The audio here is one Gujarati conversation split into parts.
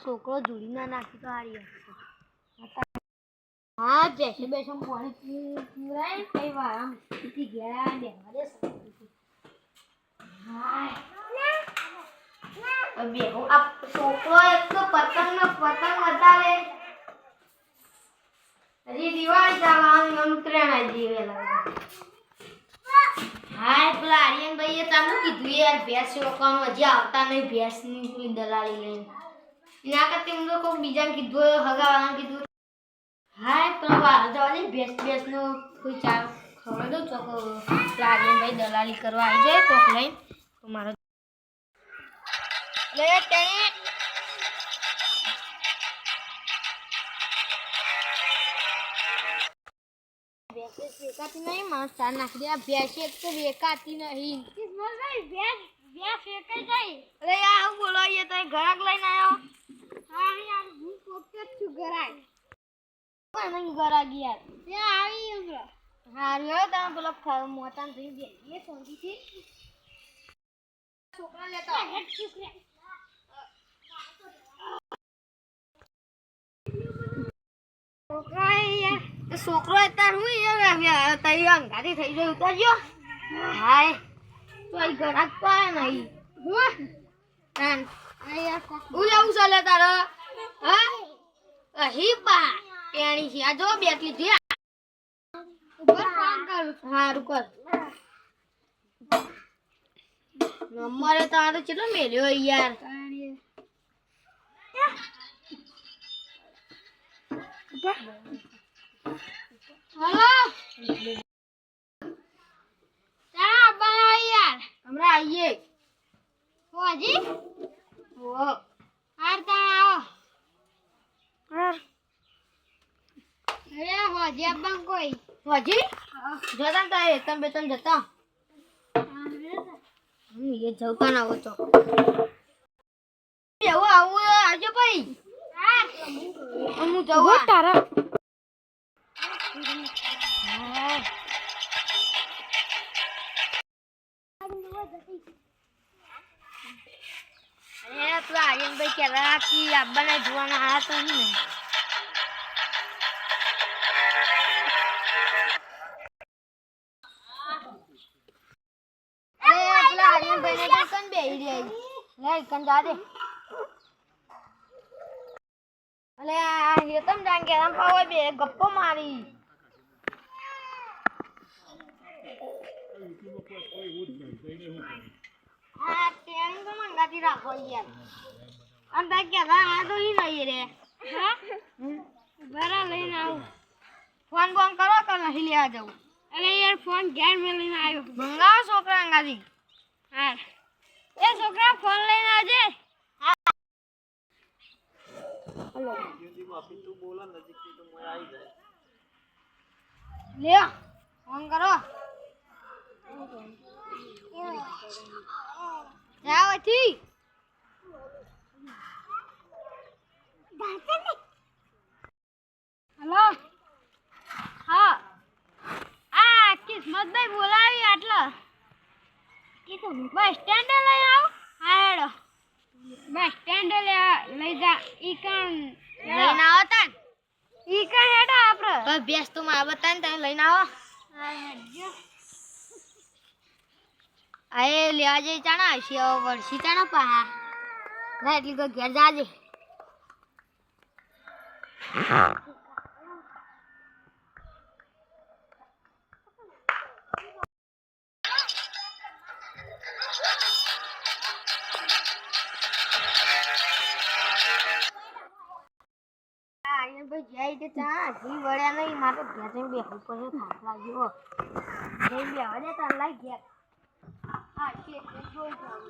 છોકરો જોડી ના નાખી તો હારી હા બેસે બેસે પાણી પીવરાય કઈ વાર આમ ગયા બેહવા દે બેહો આ છોકરો એક તો પતંગ વધારે હજી દિવાળી ચાલવાની ઉત્તરાયણ જીવે લાગે હાય પેલા આર્યન ભાઈએ તમને કીધું યાર ભેંસ રોકવાનું હજી આવતા નહીં ભેંસની કોઈ દલાલી લઈને એના કરતા એમ લોકો બીજાને કીધું હગાવાને કીધું હાય પેલા વાર જવાની ભેંસનો કોઈ ચાર ખબર દઉં ચોક પેલા આર્યન ભાઈ દલાલી કરવા આવી જાય કોક લઈને તો મારો લે તેણે ભેંસે શેકાતી નહીં માણસ ચાર નાખી દે આ ભેંસે એક તો વેકાતી નહીં ભેંસ શેકાઈ જાય અરે યાર હું બોલો એ તો ઘરાક લઈને આવ્યો હા યાર હું પોતે જ છું ઘરાક પણ નહીં ઘરાક યાર ત્યાં આવી ગયો હા રહ્યો તમે પેલો મોટાને થઈ ગયા એ સોંધીથી છોકરા લેતા હેડ છોકરા છોકરો અત્યારે હું યાર તઈ અંગાથી થઈ જાય ઉતરજો હાય તો આ ઘરાક તો આયા નહીં હું લેવું ચાલે તારો હા હિપા એણી છે આ જો બેટલી છે ઉપર ફોન કરું હારું કર નંબરે તારો કેટલો મેલ્યો યાર हेलो क्या बना यार हमरा आइए हो जी वो हार ता आओ हार अरे हो जी अब कोई हो जी जता ता तम बेतन जता ये जवता ना हो तो एवो आવો આજો ભાઈ હા હું જવા તારા અરે પેલા આર્યનભાઈ કહેતા કે આબ્બાને જોવાના આવ્યા તો નહીં અરે પેલા આર્યનભાઈને તો કન બેહી રહી લે કન જા દે અલે આ હેતમ જાન કે આમ પાવે બે ગપ્પો મારી આ ટેન તો મંગાતી રાખો યાર આમ તા કે આ તો હી નહીં રે હા બરા લઈને આવું ફોન બોન કરો કે નહીં લેવા જાઉં અરે યાર ફોન ઘેર મે લઈને આવ્યો મંગાવો છોકરા અંગાથી હા એ છોકરા ફોન લઈને આવજે हेलो हिंदी में अभी तू बोला नजीक से तो मैं आई जाए ले फोन करो जाओ ठीक हेलो हाँ आ किस्मतભાઈ બોલાવી આટલા કીધું બસ સ્ટેન્ડ લઈ આવ હા હેડો બસ સ્ટેન્ડ લઈ જા ઈ કણ લઈને આવો તા ઈ કણ હેડો આપણે બસ બેસ તો માં બતાન તને લઈને આવો હા હેડજો આએ લેવા જઈ ચાણા હશે વર્ષી ચાણા પા ના એટલી તો ઘેર જાજે ભાઈ જાય તે ચા ઘી વળ્યા નહીં મારે ઘેર જઈને બેસવું પડે થાક લાગ્યો જઈ બેવા દે તાર લાગ ઘેર હા શેક જોઈ જાવ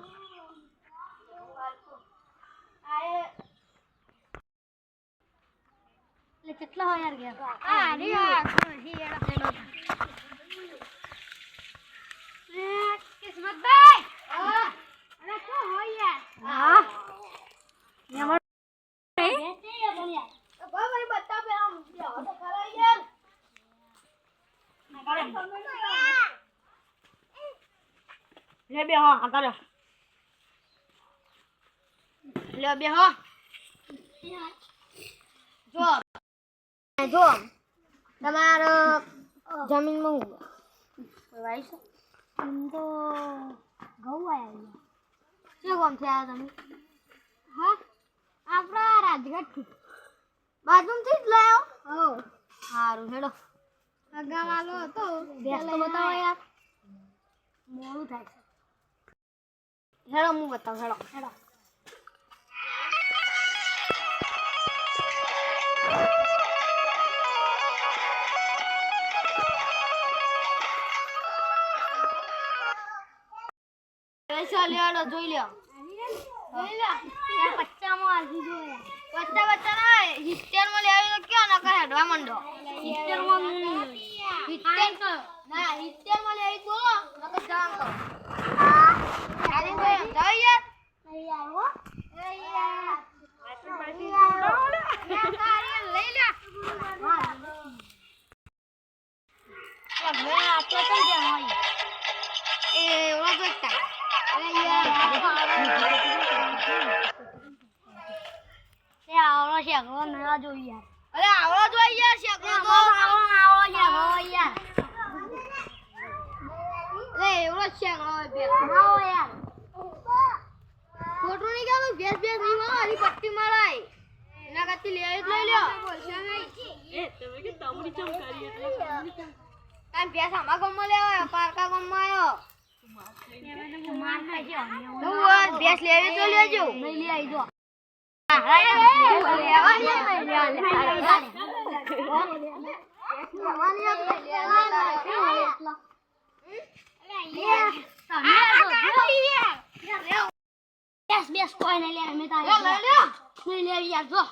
આએ લે કેટલા હોય યાર ઘેર આ રી આ હી એડા પેલો રે કિસ્મતભાઈ અરે શું હોય યાર હા ભાઈ બતા પે આમ જાવ તો ખરા યાર લે બે હો આ કરો લે બે હો જો જો તમારો જમીનમાં હું વાઈ છે તો ઘઉં આવ્યા શું કામ છે આ તમે હા આપણા રાજગઢથી બાજુમાંથી જ લાયો હો સારું હેડો અગાવાલો હતો ભેંસ તો બતાવો યાર મોડું થાય છે હેડો હું બતાવું હેડો હેડો લ્યો જોઈ લ્યો જોઈ લ્યો ત્યાં પચ્ચામાં આવી જોયા પચ્ચા ના 70 માં લેવી તો ક્યાં ના કરે હેડવા મંડો 70 માં ના 70 માં લેવી બોલો નકર જાણ કરો હા આને કોઈ જઈ યાર નહીં આવ્યો એ યાર લઈ લે મેં આ તો ચલ ગયા હોય એ ઓલા બેટા આવડો છે ના જોઈ યાર અરે આવડો જોઈ યાર શેકડો તો આવડો યાર લે એવડો શેકડો બે આવો યાર ફોટો નહીં કાઢો બેસ નહીં મારો આની પટ્ટી મારાય એના કાથી લઈ લ્યો એ તમે કે તમડી ચમ કરી એટલે કામ બેસ આમાં ગમમાં લેવાય પારકા ગમમાં આવ્યો માર ખાજો હું બેસ લેવી તો લેજો નહીં લઈ આવી જો બેસ કોઈ નહીં લે અમે તારે નહીં લેવી યાર જો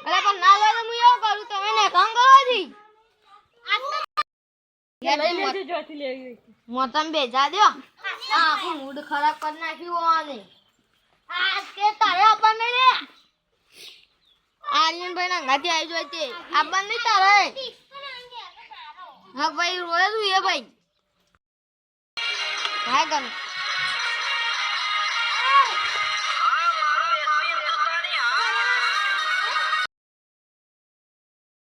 અરે પણ ના લે તો હું એવું કરું તમે ને કામ કરો છી મોતમ બેજા દો આ મૂડ ખરાબ કરી નાખ્યું આને આ કે તારે આપણ નહીં લે આર્યનભાઈ ના ગાતી આવી જોઈ તે આપણ નહીં તારે હા ભાઈ રોય તું એ ભાઈ હા ગમ